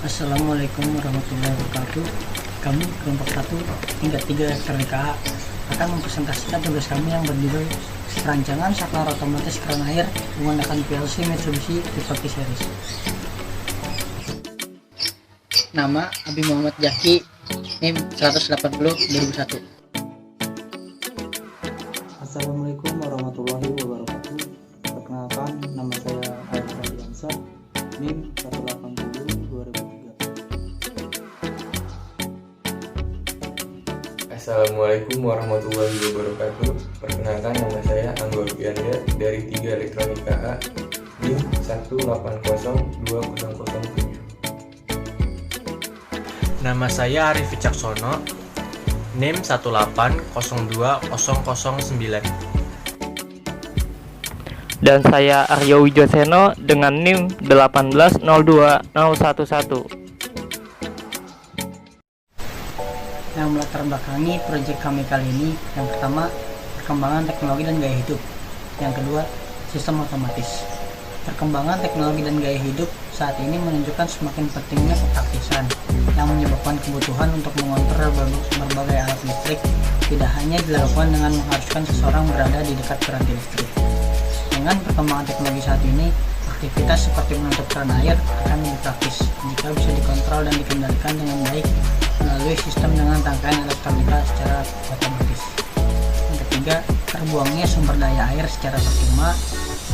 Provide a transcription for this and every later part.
Assalamualaikum warahmatullahi wabarakatuh. Kami kelompok 1 tingkat 3 elektronika akan mempresentasikan tugas kami yang berjudul perancangan saklar otomatis keran air menggunakan PLC Mitsubishi Liberty Series. Nama Abi Muhammad Jaki, NIM 180 2001. Assalamualaikum warahmatullahi wabarakatuh. Perkenalkan, nama saya Air Radiansa, NIM 180 2003. Assalamualaikum warahmatullahi wabarakatuh. Perkenalkan, nama saya Anggor Pianda dari 3 Elektronika A, NIM 1802007. Nama saya Arif Wicaksono, NIM 1802009. Dan saya Aryo Wijoseno dengan NIM 1802011. Yang melatar belakangi proyek kami kali ini, yang pertama perkembangan teknologi dan gaya hidup, yang kedua sistem otomatis. Perkembangan teknologi dan gaya hidup saat ini menunjukkan semakin pentingnya kepraktisan yang menyebabkan kebutuhan untuk mengontrol berbagai alat listrik tidak hanya dilakukan dengan mengharuskan seseorang berada di dekat piranti listrik. Dengan perkembangan teknologi saat ini, aktivitas seperti menutup keran air akan lebih praktis jika bisa dikontrol dan dikendalikan dengan baik melalui sistem dengan tangkaian elektronika secara otomatis. Yang ketiga, terbuangnya sumber daya air secara percuma.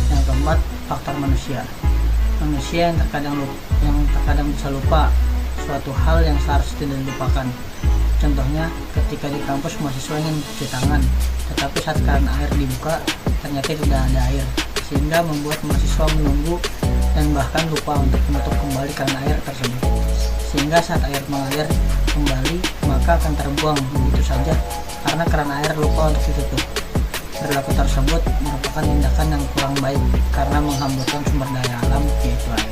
Yang keempat, faktor manusia. Manusia yang terkadang bisa lupa suatu hal yang seharusnya tidak dilupakan. Contohnya, ketika di kampus mahasiswa ingin mencuci tangan, tetapi saat keran air dibuka ternyata tidak ada air, sehingga membuat mahasiswa menunggu dan bahkan lupa untuk menutup kembali keran air tersebut. Sehingga saat air mengalir kembali, maka akan terbuang begitu saja karena keran air lupa untuk ditutup. Perilaku tersebut merupakan tindakan yang kurang baik karena menghamburkan sumber daya alam, yaitu air.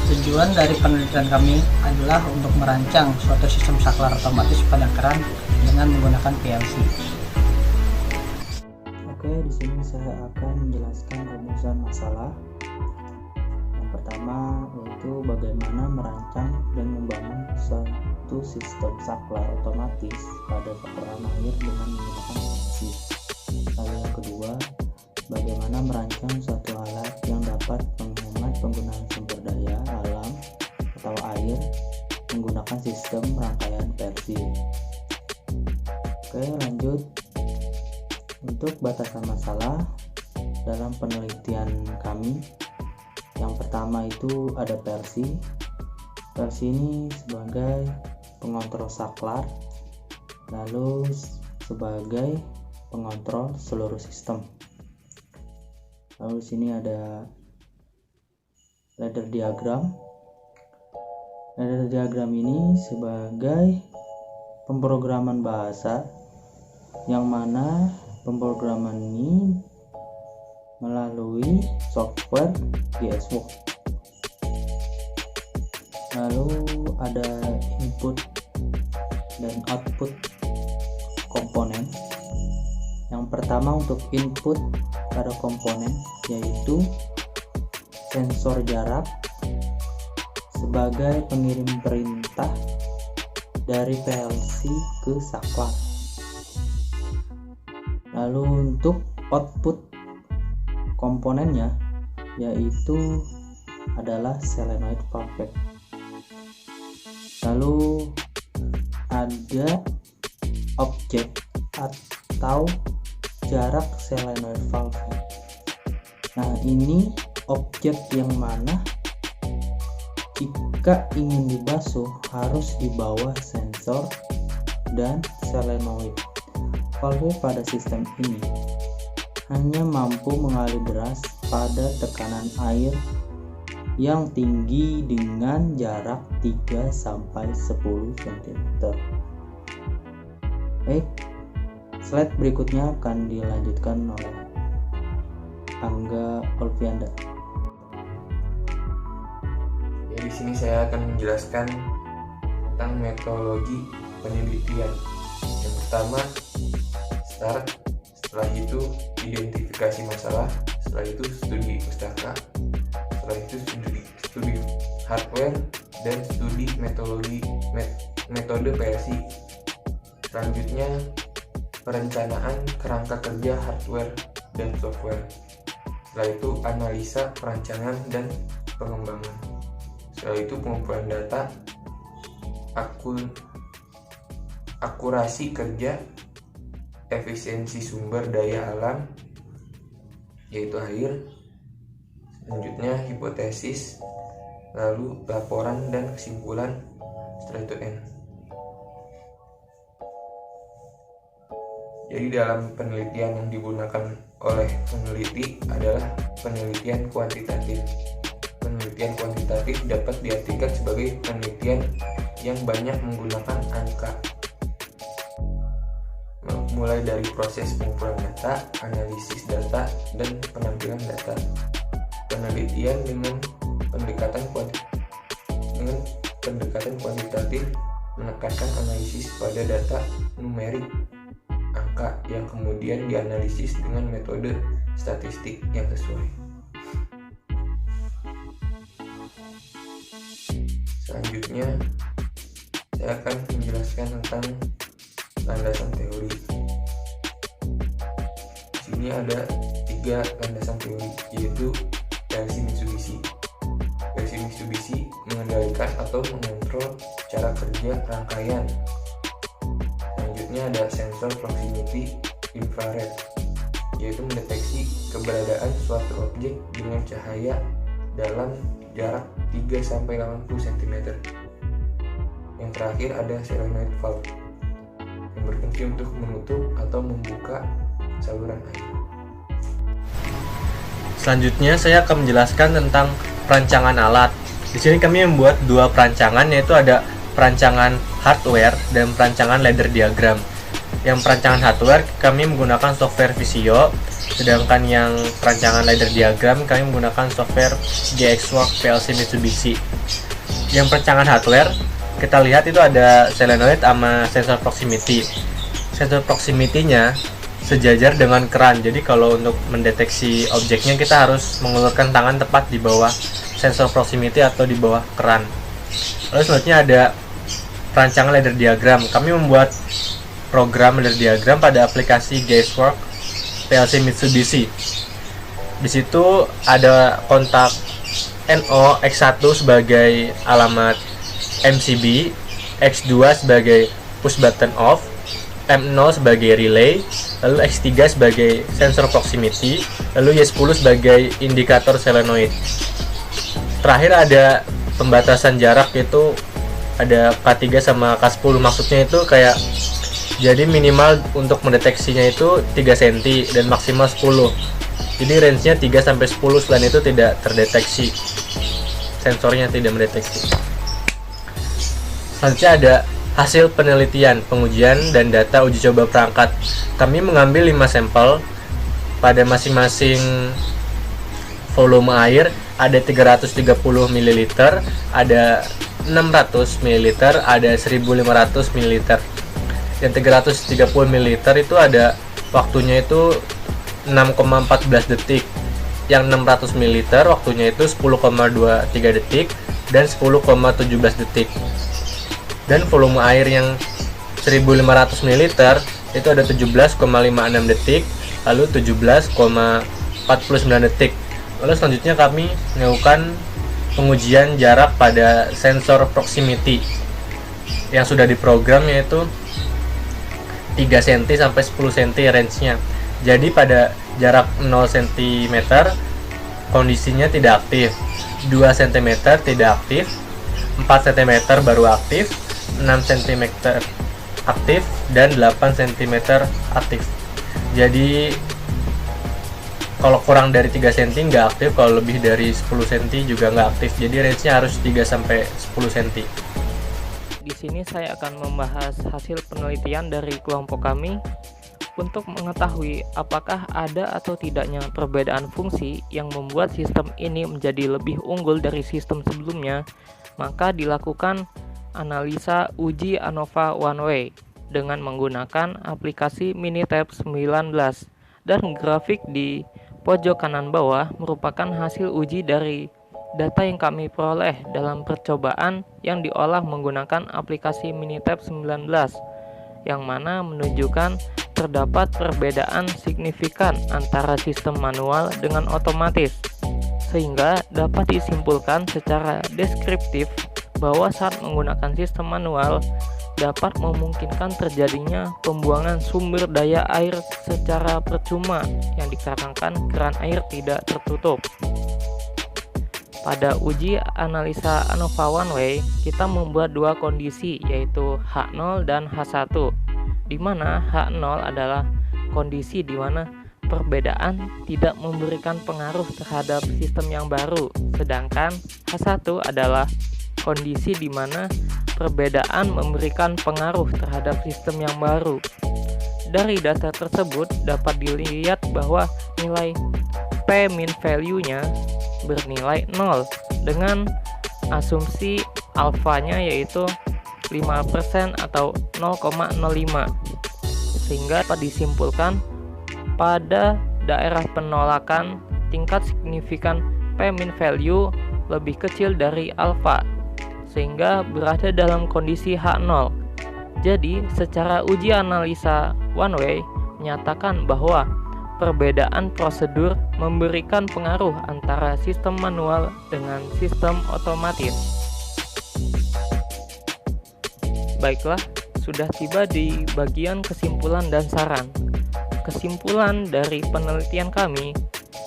Tujuan dari penelitian kami adalah untuk merancang suatu sistem saklar otomatis pada keran dengan menggunakan PLC. Oke, di sini saya akan menjelaskan rumusan masalah. Yang pertama yaitu bagaimana merancang dan membangun suatu sistem saklar otomatis pada keran air dengan menggunakan PLC. Lalu yang kedua, bagaimana merancang suatu alat yang dapat menghemat penggunaan sumber daya alam atau air menggunakan sistem rangkaian PLC. Oke, lanjut. Untuk batasan masalah dalam penelitian kami, yang pertama itu ada PLC. PLC ini sebagai pengontrol saklar, lalu sebagai pengontrol seluruh sistem. Lalu di sini ada ladder diagram. Ladder diagram ini sebagai pemrograman bahasa yang mana pemrograman ini melalui software GSWorks. Lalu ada input dan output komponen. Yang pertama untuk input pada komponen yaitu sensor jarak sebagai pengirim perintah dari PLC ke saklar. Lalu untuk output komponennya yaitu adalah solenoid valve. Lalu ada objek atau jarak solenoid valve. Nah, ini objek yang mana jika ingin dibasuh harus di bawah sensor dan solenoid valve. Pada sistem ini hanya mampu mengalir deras pada tekanan air yang tinggi dengan jarak 3-10 cm. Baik, slide berikutnya akan dilanjutkan oleh Angga Olvianda. Di sini saya akan menjelaskan tentang metodologi penelitian. Yang pertama, start, setelah itu identifikasi masalah, setelah itu studi pustaka, Setelah itu studi hardware dan studi metode PLC. Selanjutnya perencanaan kerangka kerja hardware dan software. Setelah itu analisa, perancangan, dan pengembangan. Setelah itu pengumpulan data, akurasi kerja, efisiensi sumber daya alam, yaitu air. Selanjutnya hipotesis, lalu laporan dan kesimpulan. Setelah itu N. Jadi dalam penelitian yang digunakan oleh peneliti adalah penelitian kuantitatif. Penelitian kuantitatif dapat diartikan sebagai penelitian yang banyak menggunakan angka, mulai dari proses pengumpulan data, analisis data, dan penampilan data. Penelitian dengan pendekatan kuantitatif menekankan analisis pada data numerik, angka yang kemudian dianalisis dengan metode statistik yang sesuai. Selanjutnya, saya akan menjelaskan tentang landasan teori. Di sini ada 3 landasan teori, yaitu PLC Mitsubishi. PLC Mitsubishi mengendalikan atau mengontrol cara kerja rangkaian. Selanjutnya ada sensor proximity infrared, yaitu mendeteksi keberadaan suatu objek dengan cahaya dalam jarak 3-80 cm. Yang terakhir ada solenoid valve yang berfungsi untuk menutup atau membuka saluran air. Selanjutnya saya akan menjelaskan tentang perancangan alat. Di sini kami membuat 2 perancangan, yaitu ada perancangan hardware dan perancangan ladder diagram. Yang perancangan hardware kami menggunakan software Visio, sedangkan yang perancangan ladder diagram kami menggunakan software GXWorks PLC Mitsubishi. Yang perancangan hardware kita lihat itu ada solenoid sama sensor proximity. Sensor proximity-nya sejajar dengan keran, jadi kalau untuk mendeteksi objeknya kita harus mengulurkan tangan tepat di bawah sensor proximity atau di bawah keran. Lalu selanjutnya ada perancangan ladder diagram. Kami membuat program ladder diagram pada aplikasi GXWorks PLC Mitsubishi. Di situ ada kontak NO X1 sebagai alamat MCB, X2 sebagai push button off, M0 sebagai relay, lalu X3 sebagai sensor proximity, lalu Y10 sebagai indikator solenoid. Terakhir ada pembatasan jarak, yaitu ada K3 sama K10. Maksudnya itu kayak jadi minimal untuk mendeteksinya itu 3 cm dan maksimal 10. Jadi range-nya 3 sampai 10, selain itu tidak terdeteksi. Sensornya tidak mendeteksi. Selanjutnya ada hasil penelitian, pengujian, dan data uji coba perangkat. Kami mengambil 5 sampel. Pada masing-masing volume air ada 330 ml, ada 600 ml, ada 1500 ml. Yang 330 ml itu ada waktunya itu 6,14 detik. Yang 600 ml waktunya itu 10,23 detik dan 10,17 detik. Dan volume air yang 1500 ml itu ada 17,56 detik, lalu 17,49 detik. Lalu selanjutnya kami melakukan pengujian jarak pada sensor proximity yang sudah diprogram, yaitu 3 cm sampai 10 cm range-nya. Jadi pada jarak 0 cm kondisinya tidak aktif, 2 cm tidak aktif, 4 cm baru aktif, 6 cm aktif, dan 8 cm aktif. Jadi kalau kurang dari 3 cm nggak aktif, kalau lebih dari 10 cm juga nggak aktif. Jadi range-nya harus 3 sampai 10 cm. Di sini saya akan membahas hasil penelitian dari kelompok kami untuk mengetahui apakah ada atau tidaknya perbedaan fungsi yang membuat sistem ini menjadi lebih unggul dari sistem sebelumnya. Maka dilakukan analisa uji ANOVA One Way dengan menggunakan aplikasi Minitab 19, dan grafik di pojok kanan bawah merupakan hasil uji dari data yang kami peroleh dalam percobaan yang diolah menggunakan aplikasi Minitab 19, yang mana menunjukkan terdapat perbedaan signifikan antara sistem manual dengan otomatis, sehingga dapat disimpulkan secara deskriptif bahwa saat menggunakan sistem manual dapat memungkinkan terjadinya pembuangan sumber daya air secara percuma yang dikarenakan keran air tidak tertutup. Pada uji analisa ANOVA one way, kita membuat dua kondisi, yaitu H0 dan H1, di mana H0 adalah kondisi di mana perbedaan tidak memberikan pengaruh terhadap sistem yang baru, sedangkan H1 adalah kondisi di mana perbedaan memberikan pengaruh terhadap sistem yang baru. Dari data tersebut dapat dilihat bahwa nilai P min value-nya bernilai 0 dengan asumsi alfanya yaitu 5% atau 0,05, sehingga dapat disimpulkan pada daerah penolakan tingkat signifikan P min value lebih kecil dari alfa, sehingga berada dalam kondisi H0. Jadi, secara uji analisa one way menyatakan bahwa perbedaan prosedur memberikan pengaruh antara sistem manual dengan sistem otomatis. Baiklah, sudah tiba di bagian kesimpulan dan saran. Kesimpulan dari penelitian kami,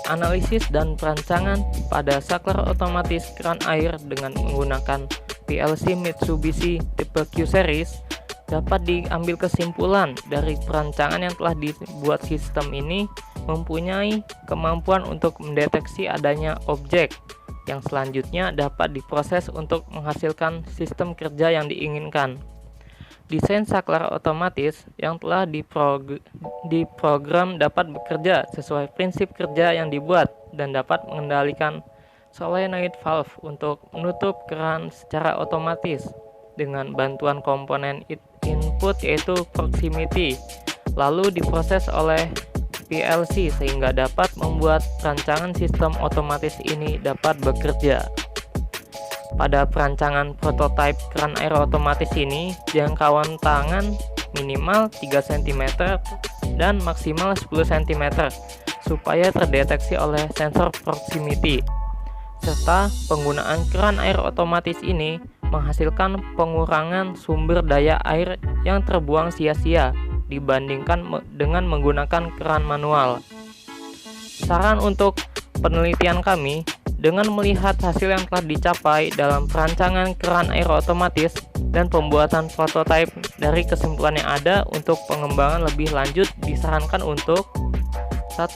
analisis dan perancangan pada saklar otomatis keran air dengan menggunakan PLC Mitsubishi tipe Q-Series dapat diambil kesimpulan dari perancangan yang telah dibuat sistem ini mempunyai kemampuan untuk mendeteksi adanya objek yang selanjutnya dapat diproses untuk menghasilkan sistem kerja yang diinginkan. Desain saklar otomatis yang telah diprogram dapat bekerja sesuai prinsip kerja yang dibuat dan dapat mengendalikan solenoid valve untuk menutup keran secara otomatis dengan bantuan komponen input yaitu proximity, lalu diproses oleh PLC sehingga dapat membuat rancangan sistem otomatis ini dapat bekerja. Pada perancangan prototipe keran air otomatis ini, jangkauan tangan minimal 3 cm dan maksimal 10 cm supaya terdeteksi oleh sensor proximity, serta penggunaan keran air otomatis ini menghasilkan pengurangan sumber daya air yang terbuang sia-sia dibandingkan dengan menggunakan keran manual. Saran untuk penelitian kami, dengan melihat hasil yang telah dicapai dalam perancangan keran air otomatis dan pembuatan prototipe dari kesimpulan yang ada untuk pengembangan lebih lanjut, disarankan untuk 1.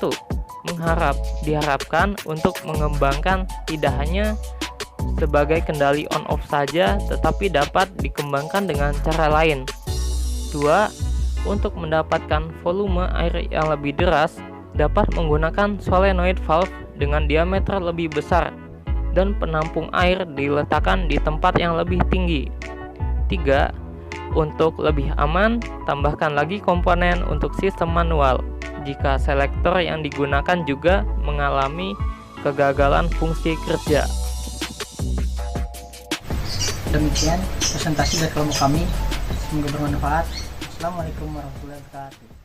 Diharapkan untuk mengembangkan tidak hanya sebagai kendali on-off saja, tetapi dapat dikembangkan dengan cara lain. 2. Untuk mendapatkan volume air yang lebih deras, dapat menggunakan solenoid valve dengan diameter lebih besar dan penampung air diletakkan di tempat yang lebih tinggi. 3. Untuk lebih aman, tambahkan lagi komponen untuk sistem manual jika selektor yang digunakan juga mengalami kegagalan fungsi kerja. Demikian presentasi dari kelompok kami, semoga bermanfaat. Assalamualaikum warahmatullahi wabarakatuh.